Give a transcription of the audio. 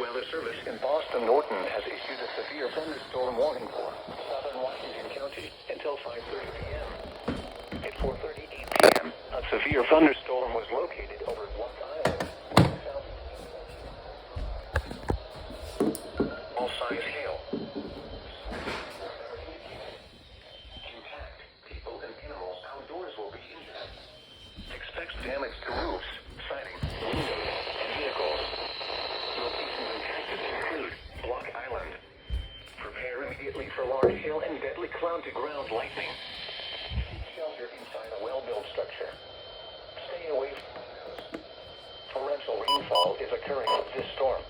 Weather Service in Boston Norton has issued a severe thunderstorm warning for southern Washington County until 5:30 p.m. At 4:38 p.m., a severe thunderstorm was located over Block Island. All size hail. Intact. People and animals outdoors will be injured. Expect damage to roofs, siding, windows, and vehicles. Locations impacted include Block Island. Prepare immediately for large hail and deadly cloud-to-ground lightning. Seek shelter inside a well-built structure. Stay away from windows. Torrential rainfall is occurring with this storm.